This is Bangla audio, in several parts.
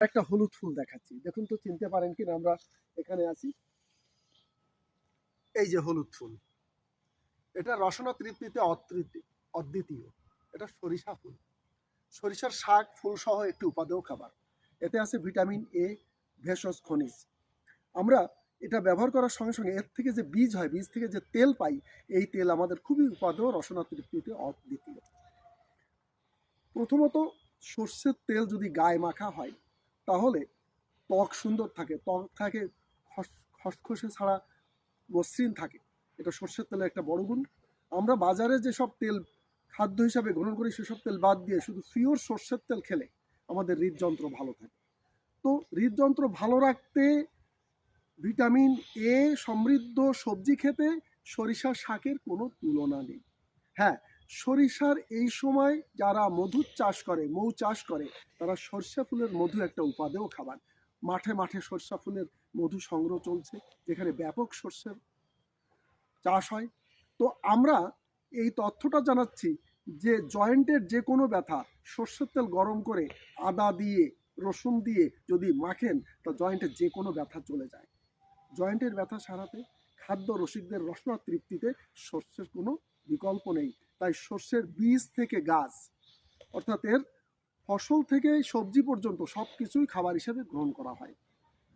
একটা হলুদ ফুল দেখাচ্ছি, দেখুন তো চিনতে পারেন কিনা। আমরা এখানে আছি, এই যে হলুদ ফুল, এটা রসনা তৃপ্তিতে অদ্বিতীয়। এটা সরিষা ফুল, সরিষার শাক ফুল সহ একটি উপাদেয় খাবার। এতে আছে ভিটামিন এ, ভেষজ, খনিজ। আমরা এটা ব্যবহার করার সঙ্গে সঙ্গে এর থেকে যে বীজ হয়, বীজ থেকে যে তেল পাই, এই তেল আমাদের খুবই উপাদেয়, রসনা তৃপ্তিতে অদ্বিতীয়। প্রথমত, সর্ষের তেল যদি গায়ে মাখা হয় তাহলে ত্বক সুন্দর থাকে, ত্বক থাকে খসখসে ছাড়া মসৃণ থাকে। এটা সর্ষের তেলের একটা বড় গুণ। আমরা বাজারে যেসব তেল খাদ্য হিসাবে গ্রহণ করি সেসব তেল বাদ দিয়ে শুধু পিওর সর্ষের তেল খেলে আমাদের হৃদযন্ত্র ভালো থাকে। তো হৃদযন্ত্র ভালো রাখতে ভিটামিন এ সমৃদ্ধ সবজি খেতে সরিষার শাকের কোনো তুলনা নেই। হ্যাঁ, সরিষার এই সময় যারা মধু চাষ করে, মৌ চাষ করে, তারা সরষা ফুলের মধু একটা উপাদেয় খাবার। মাঠে মাঠে সরষা ফুলের মধু সংগ্রহ চলছে, যেখানে ব্যাপক সর্ষের চাষ হয়। তো আমরা এই তথ্যটা জানাচ্ছি যে জয়েন্টের যে কোনো ব্যথা সর্ষের তেল গরম করে আদা দিয়ে, রসুন দিয়ে যদি মাখেন, তা জয়েন্টের যে কোনো ব্যথা চলে যায়। জয়েন্টের ব্যথা সারাতে খাদ্য রসিকদের রসনা তৃপ্তিতে সর্ষের কোনো বিকল্প নেই। তাই সর্ষের বীজ থেকে গাছ, অর্থাৎ এর ফসল থেকে সবজি পর্যন্ত সব কিছুই খাবার হিসেবে গ্রহণ করা হয়।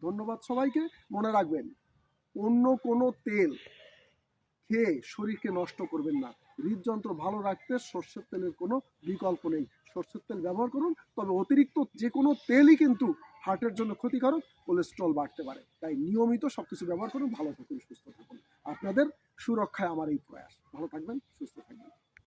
ধন্যবাদ সবাইকে। মনে রাখবেন, অন্য কোনো তেল খেয়ে শরীরকে নষ্ট করবেন না। হৃদযন্ত্র ভালো রাখতে সর্ষের তেলের কোনো বিকল্প নেই। সর্ষের তেল ব্যবহার করুন, তবে অতিরিক্ত যে কোনো তেলই কিন্তু হার্টের জন্য ক্ষতিকারক, কোলেস্ট্রল বাড়তে পারে। তাই নিয়মিত সব কিছু ব্যবহার করুন, ভালো থাকুন, সুস্থ থাকুন। আপনাদের সুরক্ষায় আমার এই প্রয়াস। ভালো থাকবেন, সুস্থ থাকবেন।